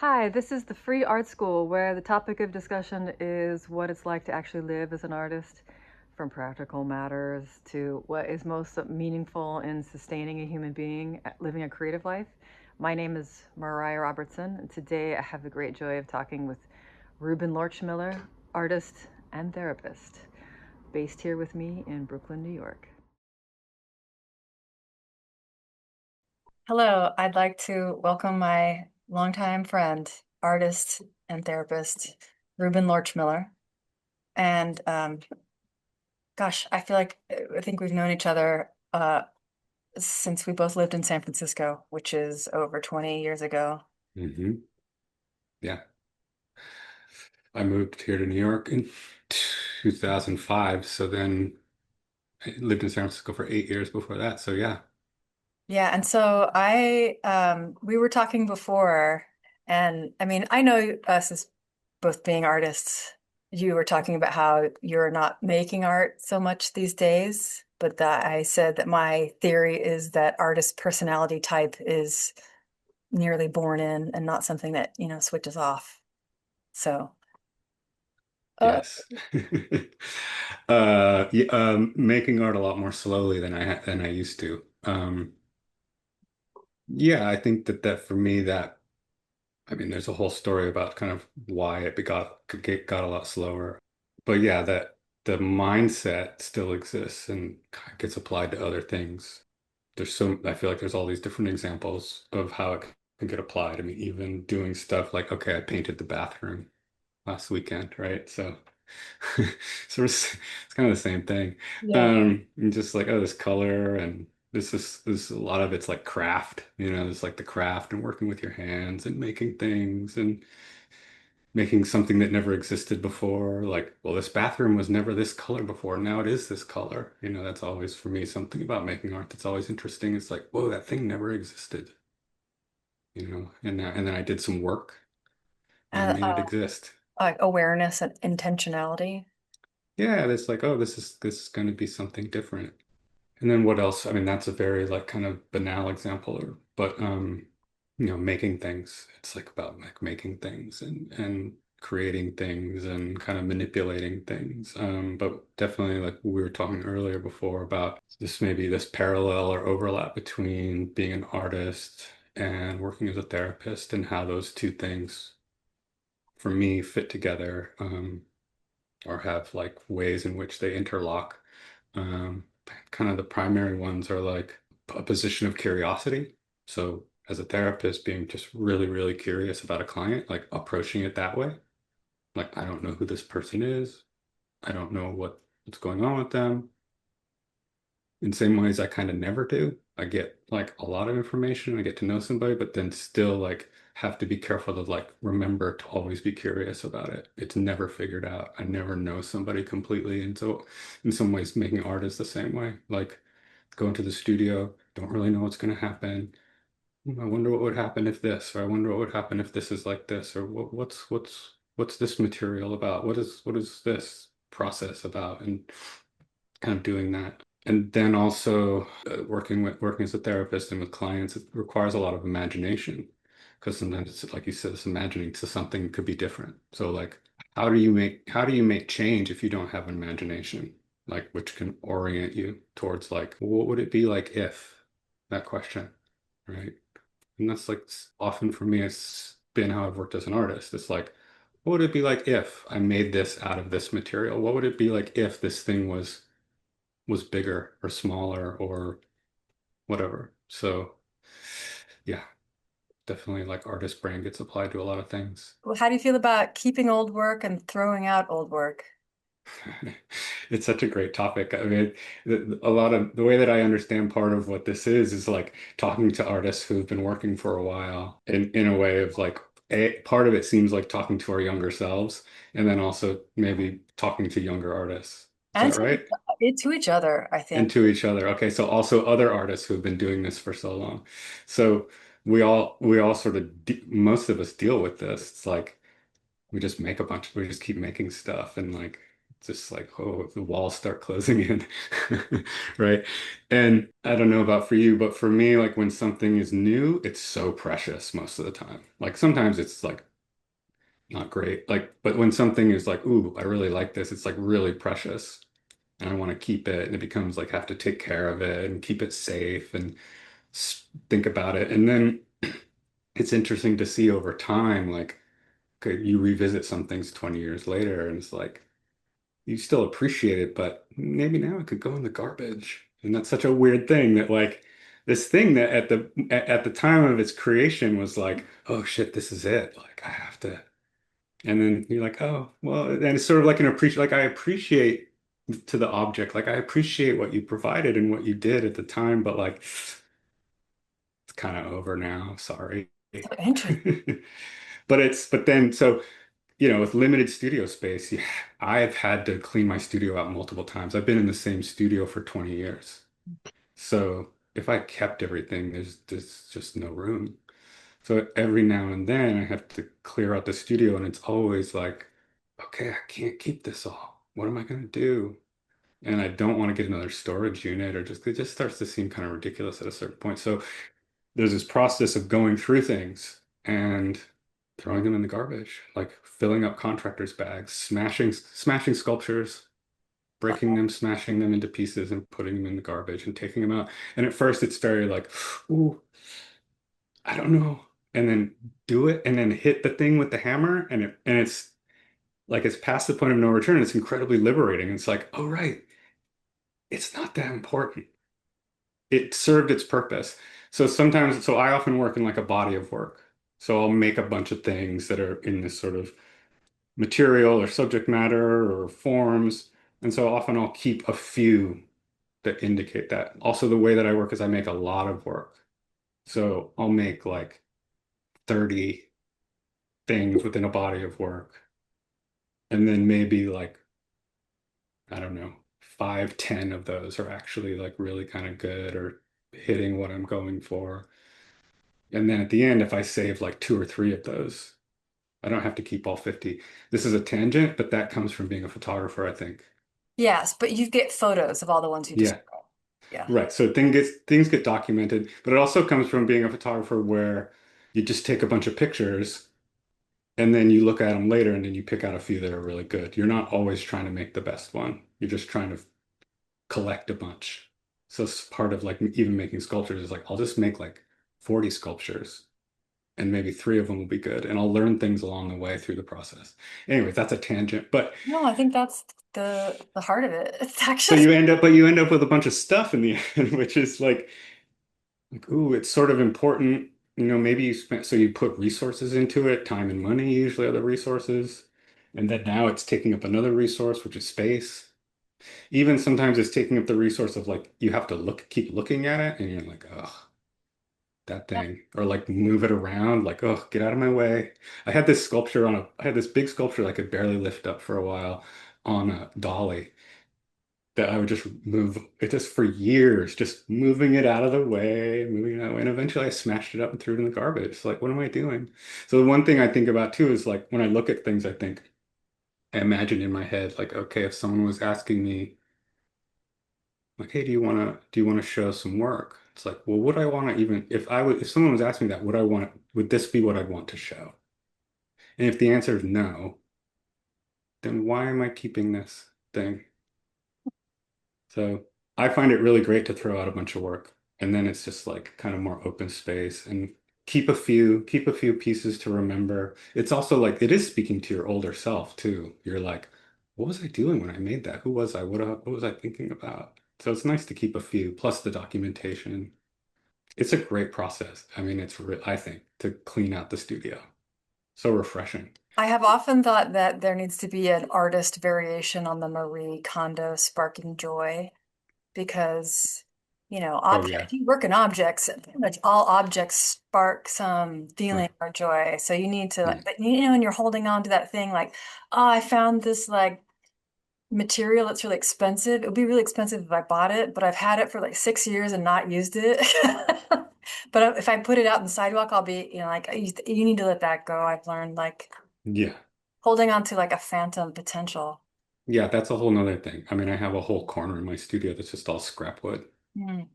Hi, this is the Free Art School, where the topic of discussion is what it's like to actually live as an artist, from practical matters to what is most meaningful in sustaining a human being living a creative life. My name is Mariah Robertson, and today I have the great joy of talking with Reuben Lorch, artist and therapist, based here with me in Brooklyn, New York. Hello, I'd like to welcome my longtime friend, artist and therapist, Reuben Lorch. And gosh, I think we've known each other since we both lived in San Francisco, which is over 20 years ago. hmm Yeah. I moved here to New York in 2005. So then I lived in San Francisco for 8 years before that. So yeah. Yeah, and so we were talking before, and I mean, I know us as both being artists. You were talking about how you're not making art so much these days, but that I said that my theory is that artist personality type is nearly born in and not something that, switches off. So, uh, Yes. Yeah, making art a lot more slowly than I used to. Yeah, I think that for me that I mean there's a whole story about kind of why got a lot slower. But yeah, that the mindset still exists and gets applied to other things. I feel like there's all these different examples of how it can get applied. I mean, even doing stuff like, okay, I painted the bathroom last weekend, right? So, so it's kind of the same thing. yeah. And just like, oh, this color and this a lot of it's like craft, it's like the craft and working with your hands and making things and making something that never existed before. Like, well, this bathroom was never this color before. Now it is this color. That's always for me something about making art that's always interesting. It's like, whoa, that thing never existed, and then I did some work and I And made it exist. like awareness and intentionality. Yeah, it's like, oh, this is going to be something different. And then what else? I mean, that's a very like kind of banal example, but making things. It's like about like making things and creating things and kind of manipulating things. But definitely like we were talking earlier before about this parallel or overlap between being an artist and working as a therapist and how those two things for me fit together. Or have like ways in which they interlock. Um, Kind of the primary ones are like a position of curiosity. So as a therapist, being just really, really curious about a client, like approaching it that way. Like, I don't know who this person is. I don't know what's going on with them. In same ways I kind of never do. I get like a lot of information, I get to know somebody, but then still like have to be careful to like remember to always be curious about it. It's never figured out. I never know somebody completely. And so in some ways making art is the same way. Like go into the studio, don't really know what's going to happen. I wonder what would happen if this, or I wonder what would happen if this is like this, or what's this material about? What is this process about? And kind of doing that. And then also working as a therapist and with clients, it requires a lot of imagination because sometimes it's like you said, it's imagining to something could be different. So like, how do you make change if you don't have an imagination, like which can orient you towards like, what would it be like if that question, right? And that's like often for me, it's been how I've worked as an artist. It's like, what would it be like if I made this out of this material? What would it be like if this thing was bigger or smaller or whatever. So yeah, definitely like artist brain gets applied to a lot of things. Well, how do you feel about keeping old work and throwing out old work? It's such a great topic. I mean, a lot of the way that I understand part of what this is like talking to artists who've been working for a while in a way of like part of it seems like talking to our younger selves and then also maybe talking to younger artists. Is And that right? to each other, I And think. to each other. Okay, so also other artists who have been doing this for so long. So we all sort of most of us deal with this. It's like we just keep making stuff and like just like, oh, the walls start closing in, right? And I don't know about for you, but for me, like when something is new, it's so precious most of the time. Like sometimes it's like not great, like, but when something is like, ooh, I really like this, it's like really precious, and I want to keep it, and it becomes like have to take care of it and keep it safe and think about it, and then it's interesting to see over time, like, okay, you revisit some things 20 years later, and it's like you still appreciate it, but maybe now it could go in the garbage. And that's such a weird thing that like this thing that at the time of its creation was like, oh shit, this is it. Like I have to. And then you're like, oh, well, and it's sort of like an appreciate like I appreciate to the object, like I appreciate what you provided and what you did at the time, but like it's kind of over now. Sorry. So interesting. But then so with limited studio space, yeah, I've had to clean my studio out multiple times. I've been in the same studio for 20 years. So if I kept everything, there's just no room. So every now and then I have to clear out the studio and it's always like, okay, I can't keep this all. What am I going to do? And I don't want to get another storage unit or just it just starts to seem kind of ridiculous at a certain point. So there's this process of going through things and throwing them in the garbage, like filling up contractors' bags, smashing sculptures, breaking them, smashing them into pieces and putting them in the garbage and taking them out. And at first it's very like, ooh, I don't know. And then do it and then hit the thing with the hammer and it's like it's past the point of no return. It's incredibly liberating. It's like, oh right, it's not that important. It served its purpose. So I often work in like a body of work. So I'll make a bunch of things that are in this sort of material or subject matter or forms. And so often I'll keep a few that indicate that. Also, the way that I work is I make a lot of work. So I'll make like 30 things within a body of work. And then maybe like, I don't know, 5, 10 of those are actually like really kind of good or hitting what I'm going for. And then at the end, if I save like 2 or 3 of those, I don't have to keep all 50. This is a tangent, but that comes from being a photographer, I think. Yes, but you get photos of all the ones you Yeah, described. Yeah. right. So things get documented, but it also comes from being a photographer where you just take a bunch of pictures and then you look at them later and then you pick out a few that are really good. You're not always trying to make the best one. You're just trying to collect a bunch. So it's part of like even making sculptures is like I'll just make like 40 sculptures and maybe 3 of them will be good. And I'll learn things along the way through the process. Anyways, that's a tangent. But No, I think that's the heart of it. It's so actually you end up with a bunch of stuff in the end, which is like, ooh, it's sort of important. Maybe so you put resources into it, time and money usually are the resources. And then now it's taking up another resource, which is space. Even sometimes it's taking up the resource of like you have to keep looking at it, and you're like, oh, that thing, or like move it around, like, oh, get out of my way. I had this big sculpture that I could barely lift up for a while on a dolly that I would just move it just for years, just moving it out of the way, moving it out of the way. And eventually I smashed it up and threw it in the garbage. It's like, what am I doing? So the one thing I think about too is like when I look at things, I imagine in my head, like, okay, if someone was asking me, like, hey, do you want to show some work? It's like, well, would I want to even if someone was asking me that, would this be what I'd want to show? And if the answer is no, then why am I keeping this thing? So I find it really great to throw out a bunch of work. And then it's just like kind of more open space and keep a few pieces to remember. It's also like it is speaking to your older self too. You're like, what was I doing when I made that? Who was I? What was I thinking about? So it's nice to keep a few, plus the documentation. It's a great process. I mean, I think, to clean out the studio. So refreshing. I have often thought that there needs to be an artist variation on the Marie Kondo sparking joy because, Oh object yeah. if you work in objects, pretty much all objects spark some feeling Right. or joy. So you need to Yeah. like, but when you're holding on to that thing, like, oh, I found this like material that's really expensive. It would be really expensive if I bought it, but I've had it for like 6 years and not used it. But if I put it out in the sidewalk, I'll be, like, you need to let that go. I've learned like Yeah. holding on to like a phantom potential. Yeah, that's a whole nother thing. I mean, I have a whole corner in my studio that's just all scrap wood. Mm.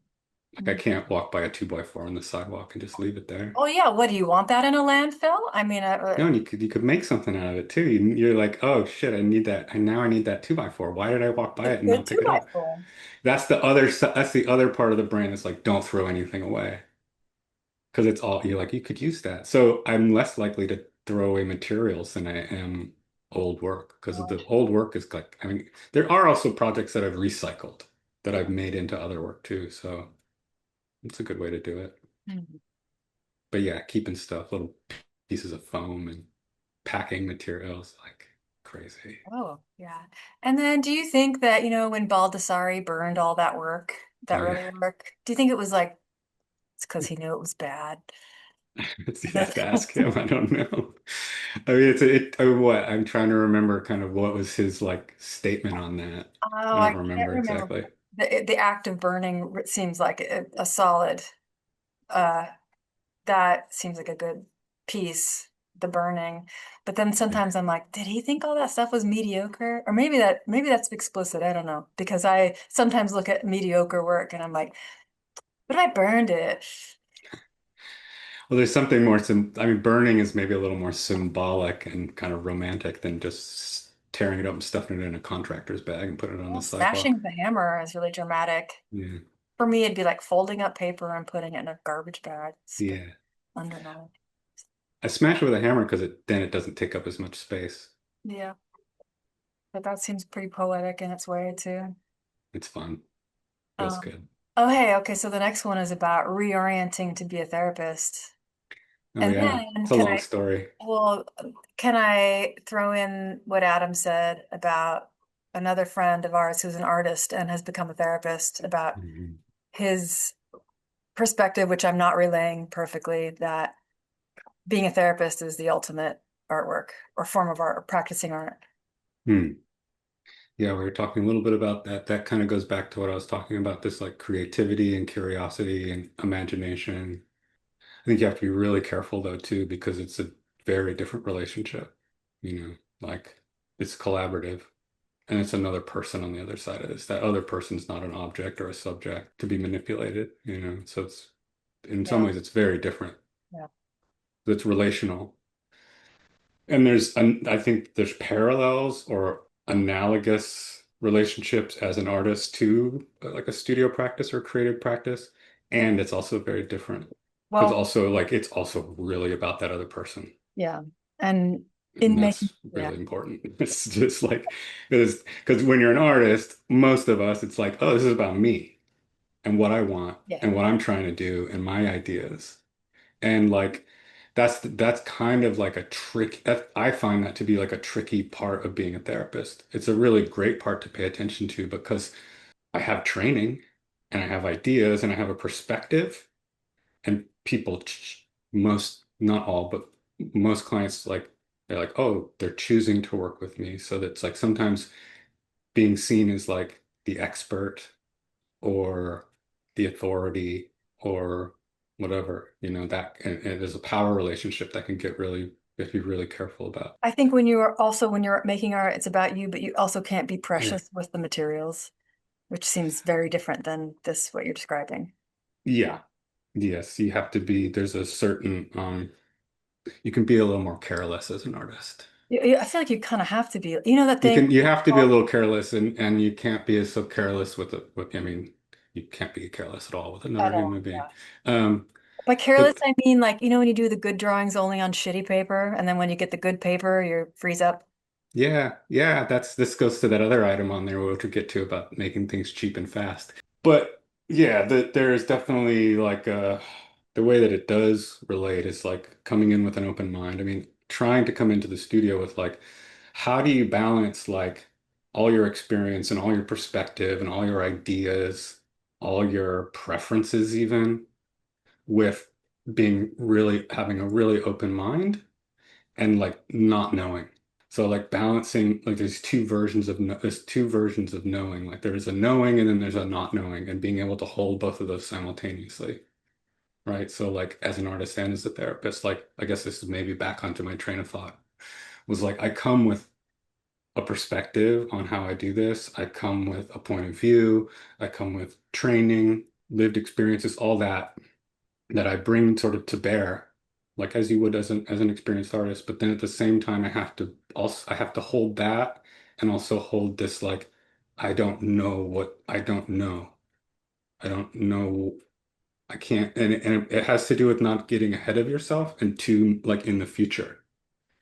Like I Mm. can't walk by a 2x4 on the sidewalk and just leave it there. Oh yeah, what do you want that in a landfill? I mean, No, and you could make something out of it too. You're like, oh shit, I need that. And now I need that 2x4. Why did I walk by a it and good not pick two it by up? four. That's the other part of the brain that's like, don't throw anything away. Because it's all you're like, you could use that. So I'm less likely to throw away materials than I am old work. Because the old work is like, I mean, there are also projects that I've recycled that I've made into other work too. So it's a good way to do it. Mm. But yeah, keeping stuff, little pieces of foam and packing materials, like crazy. Oh, yeah. And then do you think that, when Baldessari burned all that work, that Oh yeah. early work, do you think it was like it's because he knew it was bad? You have to ask him. I don't know. I mean, what I'm trying to remember kind of what was his like statement on that. Oh, I I don't can't remember remember. exactly. The act of burning seems like a solid, uh, that seems like a good piece, the burning. But then Yeah. sometimes I'm like, did he think all that stuff was mediocre? Or maybe that's explicit. I don't know. Because I sometimes look at mediocre work and I'm like, but I burned it. Well, there's something more I mean, burning is maybe a little more symbolic and kind of romantic than just tearing it up and stuffing it in a contractor's bag and putting it on Well, the smashing sidewalk. with a hammer is really dramatic. Yeah. For me, it'd be like folding up paper and putting it in a garbage bag, spit Yeah. underneath. I smash it with a hammer because then it doesn't take up as much space. Yeah, but that seems pretty poetic in its way too. It's fun. Feels Um, good. oh, hey, okay, so the next one is about reorienting to be a therapist. Oh And yeah. then It's a long story. well, can I throw in what Adam said about another friend of ours who's an artist and has become a therapist about Mhm. his perspective, which I'm not relaying perfectly, that being a therapist is the ultimate artwork or form of art or practicing art. Hmm. Yeah, we were talking a little bit about that. That kind of goes back to what I was talking about, this like creativity and curiosity and imagination. I think you have to be really careful though too, because it's a very different relationship. You know, like it's collaborative and it's another person on the other side of this. That other person's not an object or a subject to be manipulated, you know. So it's in some Yeah, ways it's very different. yeah, It's relational. And I think there's parallels or analogous relationships as an artist to like a studio practice or creative practice. yeah. And it's also very different because Well, also like it's also really about that other person. yeah. And And in making, that's yeah, really important. It's just like, because when you're an artist, most of us, it's like, oh, this is about me and what I want yeah, and what I'm trying to do and my ideas. And like that's kind of like a trick. I find that to be like a tricky part of being a therapist. It's a really great part to pay attention to because I have training and I have ideas and I have a perspective and people most not all but most clients like they're like, "Oh, they're choosing to work with me." So that's like sometimes being seen as like the expert or the authority or whatever, you know, that and there's a power relationship that can get really, you have to be really careful about. I think when you're making art, it's about you, but you also can't be Yeah. precious with the materials, which seems very different than this, what you're describing. Yeah. Yes, you have to be, there's a certain, you can be a little more careless as an artist. I feel like you kind of have to be, that thing You have to be a little careless and you can't be so careless I mean, you can't be careless at all with at another all. human being. Yeah. Um, By careless, but I mean like, when you do the good drawings only on shitty paper, and then when you get the good paper, you freeze up. yeah, yeah, this goes to that other item on there, which we'll get to about making things cheap and fast. But yeah, there is definitely like the way that it does relate is like coming in with an open mind. I mean, trying to come into the studio with like, how do you balance like all your experience and all your perspective and all your ideas, all your preferences even with being really having a really open mind and like not knowing. So like balancing like there's two versions of knowing. Like there's a knowing and then there's a not knowing and being able to hold both of those simultaneously. Right. So like as an artist and as a therapist, like I guess this is maybe back onto my train of thought, was like I come with a perspective on how I do this. I come with a point of view. I come with training, lived experiences, all that that I bring sort of to bear, like as you would as an experienced artist. But then at the same time, I have to hold that and also hold this like I don't know what I don't know. I don't know. I can't, and it has to do with not getting ahead of yourself and to like in the future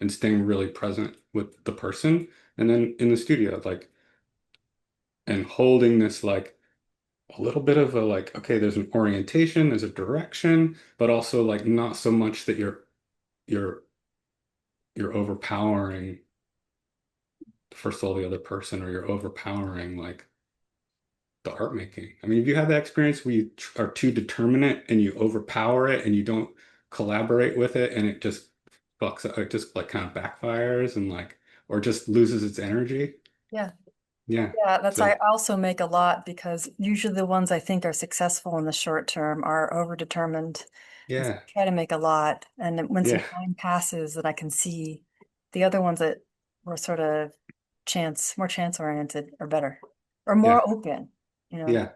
and staying really present with the person. And then in the studio, like, and holding this like a little bit of a like, okay, there's an orientation, there's a direction, but also like not so much that you're you're overpowering first of all the other person or you're overpowering like the art making. I mean, if you have that experience where you are too determinate and you overpower it and you don't collaborate with it and it just fucks up, it just like kind of backfires and like, or just loses its energy. Yeah. Yeah. Yeah, that's I So, also make a lot because usually the ones I think are successful in the short term are overdetermined. And so yeah. I try to make a lot. And then when some Yeah. time passes that I can see the other ones that were sort of more chance oriented are better or more Yeah. open, you know. Yeah.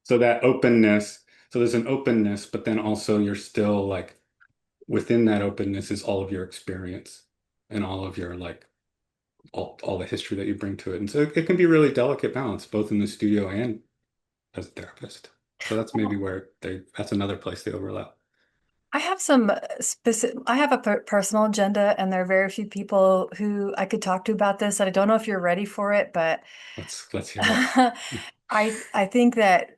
So that openness, so there's an openness, but then also you're still like within that openness is all of your experience and all of your like all the history that you bring to it. And so it can be really delicate balance, both in the studio and as a therapist. So that's maybe where that's another place they overlap. I have some specific, I have a personal agenda, and there are very few people who I could talk to about this. And I don't know if you're ready for it, but Let's hear it. I think that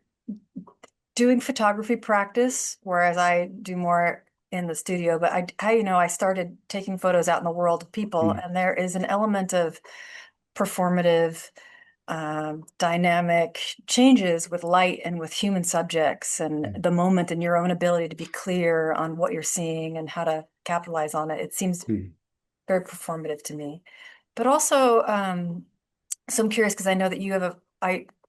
doing photography practice, whereas I do more in the studio, but I started taking photos out in the world of people, Mm, and there is an element of performative, dynamic changes with light and with human subjects and mm, the moment and your own ability to be clear on what you're seeing and how to capitalize on it. It seems mm, very performative to me. But also, so I'm curious because I know that you have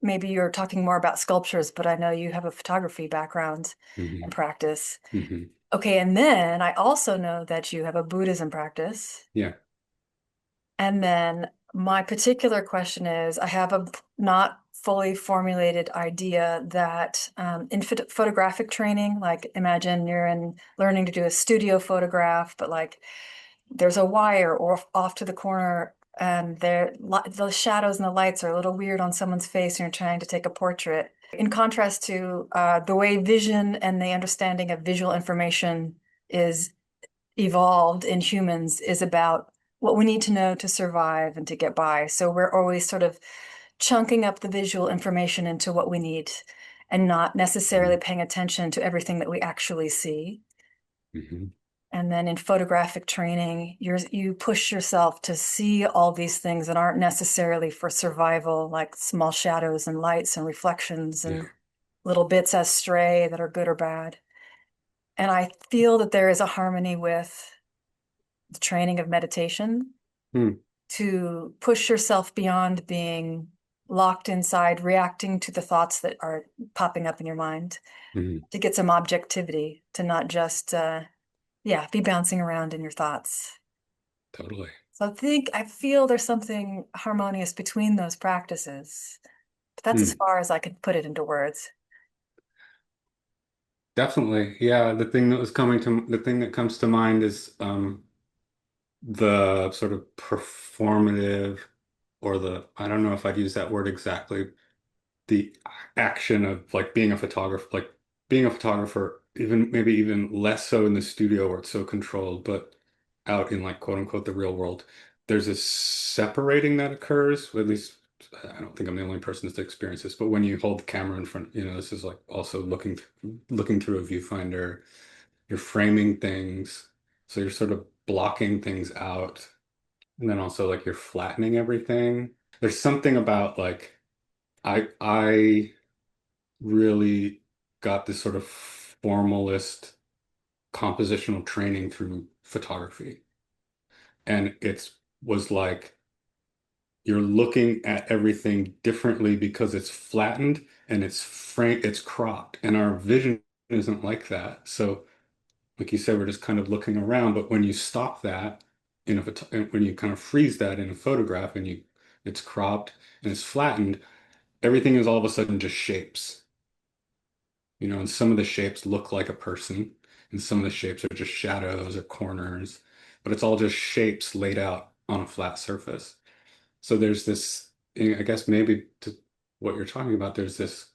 maybe you're talking more about sculptures, but I know you have a photography background and mhm, practice. mhm. Okay, and then I also know that you have a Buddhism practice. Yeah. And then my particular question is, I have a not fully formulated idea that in photographic training, like imagine you're in learning to do a studio photograph, but like there's a wire or off to the corner and the shadows and the lights are a little weird on someone's face and you're trying to take a portrait. In contrast to the way vision and the understanding of visual information is evolved in humans is about what we need to know to survive and to get by. So we're always sort of chunking up the visual information into what we need and not necessarily Mhm, paying attention to everything that we actually see. mhm, And then in photographic training, you push yourself to see all these things that aren't necessarily for survival, like small shadows and lights and reflections yeah. and little bits as stray that are good or bad. And I feel that there is a harmony with the training of meditation Mm, to push yourself beyond being locked inside, reacting to the thoughts that are popping up in your mind, mhm. to get some objectivity, to not just, yeah, be bouncing around in your thoughts. Totally. So I feel there's something harmonious between those practices. But that's as Mm, far as I could put it into words. definitely. Yeah. The thing that comes to mind is the sort of performative or I don't know if I'd use that word exactly, the action of like being a photographer, even maybe even less so in the studio where it's so controlled, but out in like quote unquote the real world, there's this separating that occurs, at least I don't think I'm the only person that's experienced this, but when you hold the camera in front, this is like also looking through a viewfinder, you're framing things, so you're sort of blocking things out, and then also like you're flattening everything. There's something about like I really got this sort of formalist compositional training through photography. And it was like you're looking at everything differently because it's flattened and it's cropped. And our vision isn't like that. So, like you said, we're just kind of looking around. But when you stop that when you kind of freeze that in a photograph and it's cropped, and it's flattened, everything is all of a sudden just shapes. And some of the shapes look like a person, and some of the shapes are just shadows or corners, but it's all just shapes laid out on a flat surface. So there's this, I guess maybe to what you're talking about, there's this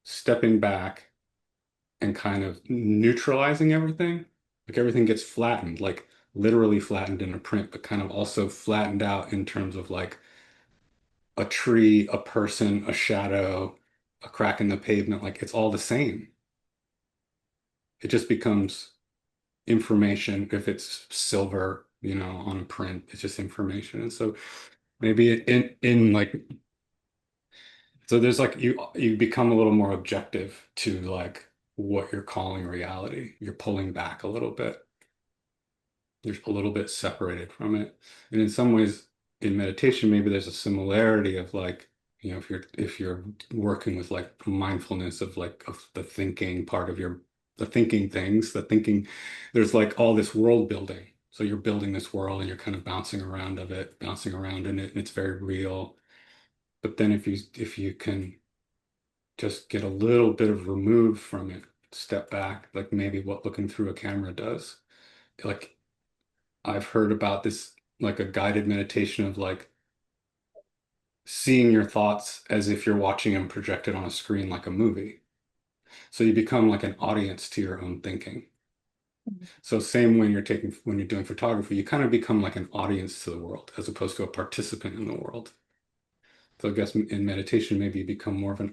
stepping back and kind of neutralizing everything. Like everything gets flattened, like literally flattened in a print, but kind of also flattened out in terms of like a tree, a person, a shadow, a crack in the pavement. Like it's all the same. It just becomes information. If it's silver, on a print, it's just information. And so maybe in like, so there's like you become a little more objective to like what you're calling reality. You're pulling back a little bit. You're a little bit separated from it. And in some ways, in meditation, maybe there's a similarity of like, if you're working with like mindfulness of like of the thinking part of the thinking things, the thinking, there's like all this world building. So you're building this world and you're kind of bouncing around in it, and it's very real. But then if you can just get a little bit of remove from it, step back, like maybe what looking through a camera does. Like I've heard about this, like a guided meditation of like seeing your thoughts as if you're watching them projected on a screen like a movie. So you become like an audience to your own thinking. So same when you're doing photography, you kind of become like an audience to the world as opposed to a participant in the world. So I guess in meditation, maybe you become more of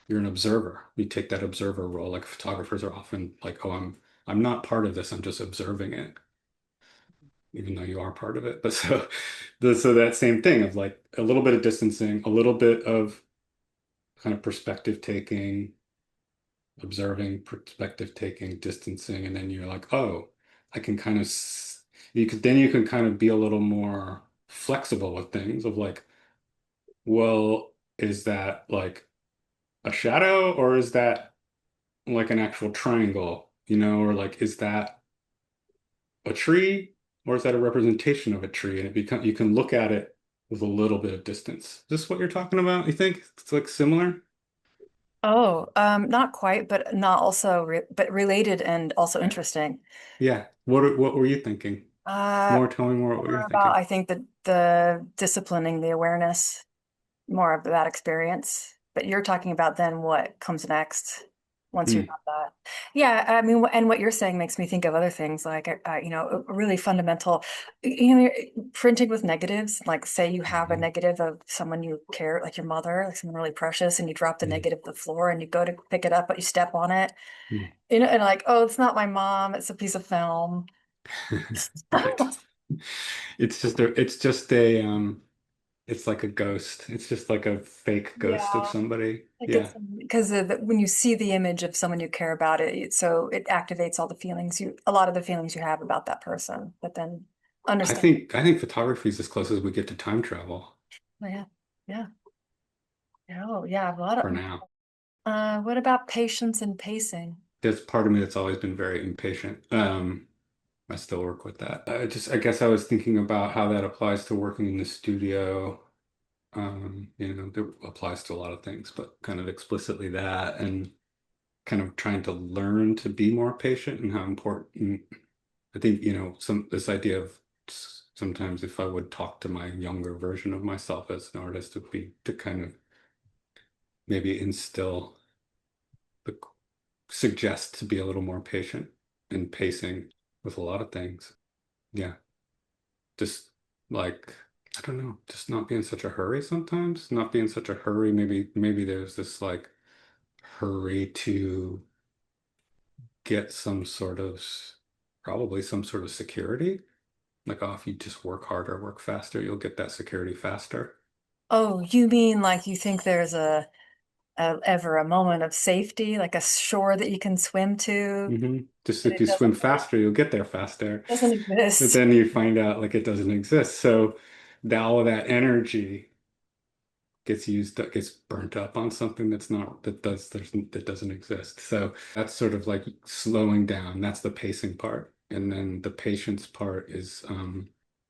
you're an observer. You take that observer role. Like photographers are often like, oh, I'm not part of this. I'm just observing it, even though you are part of it. But so that same thing of like a little bit of distancing, a little bit of kind of perspective taking, observing, perspective taking, distancing, and then you're like, oh, I can kind of you can kind of be a little more flexible with things of like, well, is that like a shadow or is that like an actual triangle, or like is that a tree or is that a representation of a tree? And you can look at it with a little bit of distance. Is this what you're talking about? You think it's like similar? Oh, not quite, but not also, re but related and also interesting. Yeah. What were you thinking? Uh, Tell me more what More you're about, thinking. I think, the disciplining, the awareness, more of that experience. But you're talking about then what comes next once you Hmm. got that. Yeah, I mean, and what you're saying makes me think of other things like, a really fundamental, printing with negatives. Like, say you have a Mhm. negative of someone you care, like your mother, like someone really precious, and you drop the Hmm. negative to the floor, and you go to pick it up, but you step on it, Hmm. and like, oh, it's not my mom, it's a piece of film. Right. It's like a ghost. It's just like a fake ghost of Yeah. somebody. Like Yeah. it's because when you see the image of someone you care about, so it activates all the a lot of the feelings you have about that person. But then I understand, think I think photography is as close as we get to time travel yeah, yeah, yeah, oh, yeah, a lot for of. now. What about patience and pacing? There's part of me that's always been very impatient. I still work with that. I guess I was thinking about how that applies to working in the studio. That applies to a lot of things, but kind of explicitly that, and kind of trying to learn to be more patient and how important. I think, this idea of sometimes if I would talk to my younger version of myself as an artist would be to kind of maybe instill the suggest to be a little more patient and pacing with a lot of things. Yeah. Just like, I don't know, just not be in such a hurry sometimes, not be in such a hurry. Maybe there's this like hurry to get probably some sort of security. Like, oh, if you just work harder, work faster, you'll get that security faster. Oh, you mean like you think there's ever a moment of safety, like a shore that you can swim to, Just but if it you swim doesn't faster, you'll get there faster. doesn't But exist. then you find out like it doesn't exist. So all of that energy gets burnt up on something that's not that doesn't exist. So that's sort of like slowing down. That's the pacing part. And then the patience part is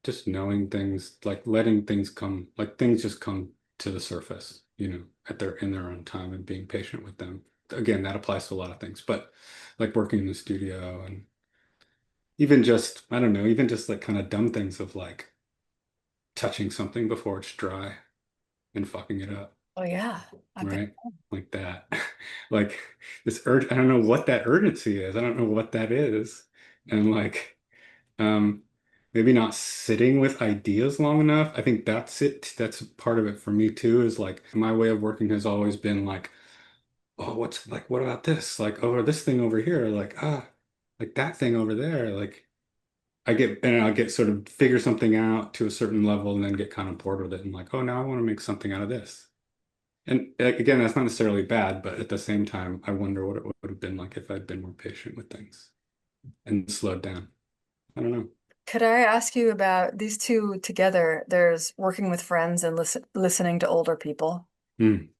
just knowing things, like letting things come, like things just come to the surface, at their in their own time and being patient with them. Again, that applies to a lot of things, but like working in the studio and even just, I don't know, even just like kind of dumb things of like touching something before it's dry and fucking it up, Oh yeah, I bet. right? Like that. Like this urge, I don't know what that urgency is. I don't know what that is. And like Um, maybe not sitting with ideas long enough. I think that's it. That's part of it for me too, is like my way of working has always been like, oh, what about this? Like, oh, this thing over here, like that thing over there. Like I'll get sort of figure something out to a certain level and then get kind of bored with it and like, oh, now I want to make something out of this. And like, again, that's not necessarily bad, but at the same time, I wonder what it would have been like if I'd been more patient with things and slowed down. I don't know. Could I ask you about these two together? There's working with friends and listening to older people. Hmm.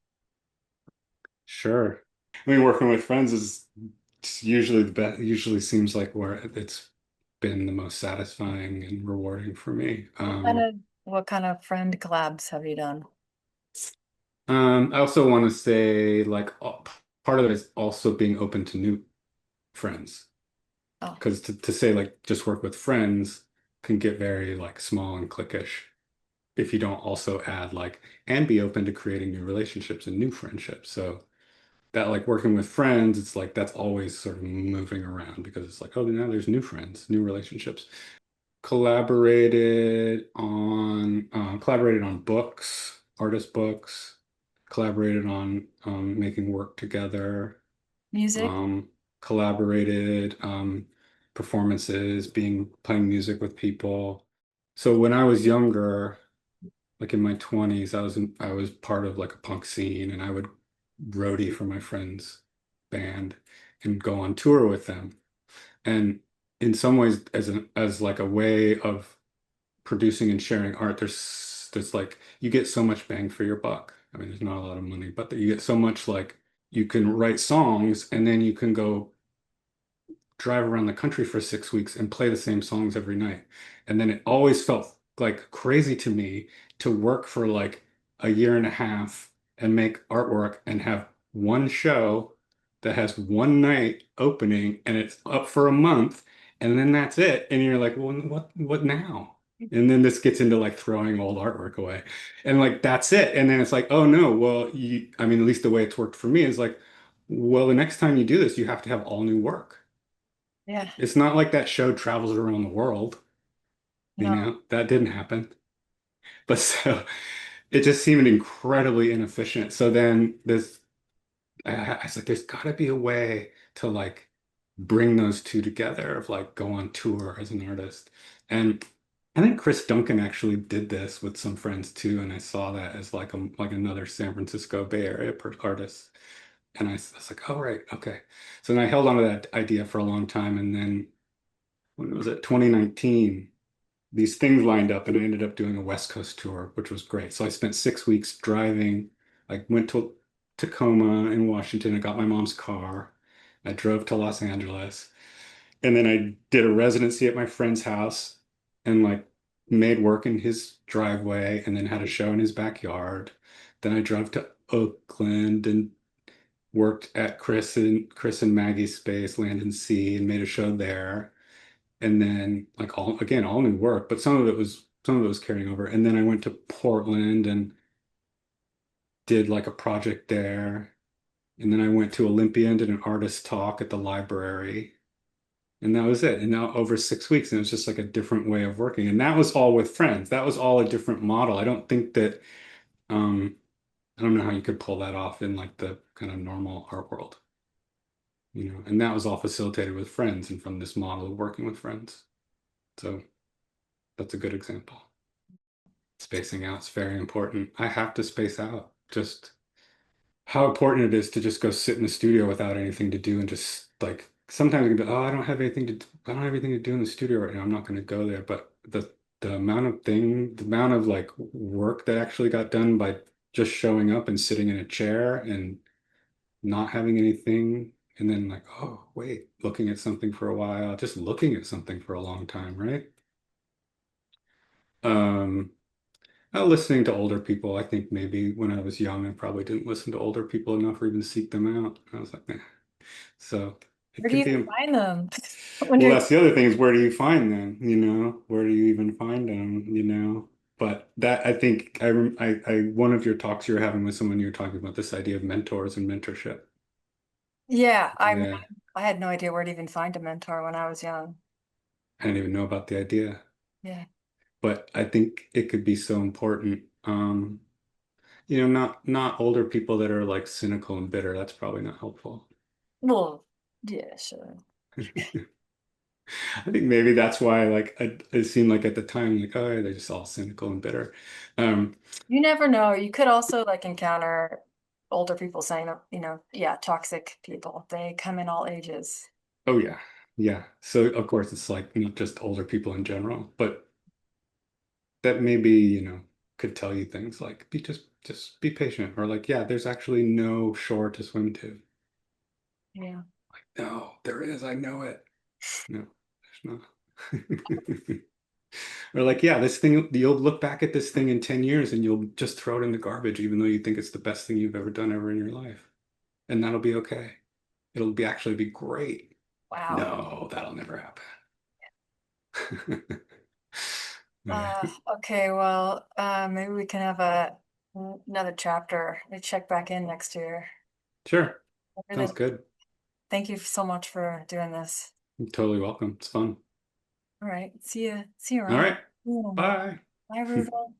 Sure. I mean, working with friends is usually the best, usually seems like where it's been the most satisfying and rewarding for me. What kind of friend collabs have you done? I also want to say like part of it is also being open to new friends. Oh, Because to say like just work with friends can get very like small and cliquish if you don't also add like and be open to creating new relationships and new friendships. So that like working with friends, it's like that's always sort of moving around because it's like, oh, now there's new friends, new relationships. Collaborated on books, artist books, collaborated on making work together, music, um, collaborated performances, being playing music with people. So when I was younger, like in my 20s, I was part of like a punk scene and I would roadie for my friend's band and go on tour with them. And in some ways as like a way of producing and sharing art, there's like you get so much bang for your buck. I mean, there's not a lot of money, but you get so much like you can write songs and then you can go drive around the country for 6 weeks and play the same songs every night. And then it always felt like crazy to me to work for like a year and a half and make artwork and have one show that has one night opening and it's up for a month and then that's it. And you're like, well, what now? And then this gets into like throwing old artwork away. And like that's it. And then it's like, oh no, well, I mean, at least the way it's worked for me is like, well, the next time you do this, you have to have all new work. yeah, It's not like that show travels around the world, no, that didn't happen. But so it just seemed incredibly inefficient. So then I was like, there's got to be a way to like bring those two together of like go on tour as an artist. And I think Chris Duncan actually did this with some friends too. And I saw that as like like another San Francisco Bay Area artist. And I was like, oh, right, okay. So then I held on to that idea for a long time. And then when was it, 2019? These things lined up and I ended up doing a West Coast tour, which was great. So I spent 6 weeks driving. I went to Tacoma in Washington. I got my mom's car. I drove to Los Angeles. And then I did a residency at my friend's house and like made work in his driveway and then had a show in his backyard. Then I drove to Oakland and worked at Chris and Maggie's space, Land and Sea, and made a show there and then like all new work, but some of it was carrying over. And then I went to Portland and did like a project there. And then I went to Olympia and did an artist talk at the library. And that was it. And now over 6 weeks, and it was just like a different way of working. And that was all with friends. That was all a different model. I don't think that I don't know how you could pull that off in like the kind of normal art world, and that was all facilitated with friends and from this model of working with friends. So that's a good example. Spacing out is very important. I have to space out. Just how important it is to just go sit in the studio without anything to do and just like sometimes you can be, oh, I don't have anything to do in the studio right now. I'm not going to go there. But the amount of like work that actually got done by just showing up and sitting in a chair and not having anything, and then like, oh, wait, looking at something for a while, just looking at something for a long time, right? Um, Listening to older people, I think maybe when I was young, I probably didn't listen to older people enough or even seek them out. I was like, eh. So it Where do could you be, find them? When well, you're, that's the other thing is where do you find them? Where do you even find them? But that I think one of your talks you were having with someone you were talking about this idea of mentors and mentorship. yeah, Yeah, I had no idea where to even find a mentor when I was young. I didn't even know about the idea, Yeah. but I think it could be so important. Not older people that are like cynical and bitter. That's probably not helpful. Well, yeah, sure. I think maybe that's why, like, it seemed like at the time, like, oh, yeah, they're just all cynical and bitter. Um, You never know. You could also like encounter older people saying, yeah, toxic people. They come in all ages. oh yeah, yeah. So of course, it's like not just older people in general, but that maybe, could tell you things like, just be patient, or like, yeah, there's actually no shore to swim to. Yeah. No, there is. I know it. No, there's not. Or like, yeah, this thing, you'll look back at this thing in 10 years and you'll just throw it in the garbage, even though you think it's the best thing you've ever done ever in your life. And that'll be okay. It'll be actually be great. Wow. No, that'll never happen. All right. Okay, well, maybe we can have another chapter. We check back in next year. Sure. I really Sounds good. thank you so much for doing this. You're totally welcome. It's fun. All right. See you All around. right. Yeah. Bye. Bye, Reuben.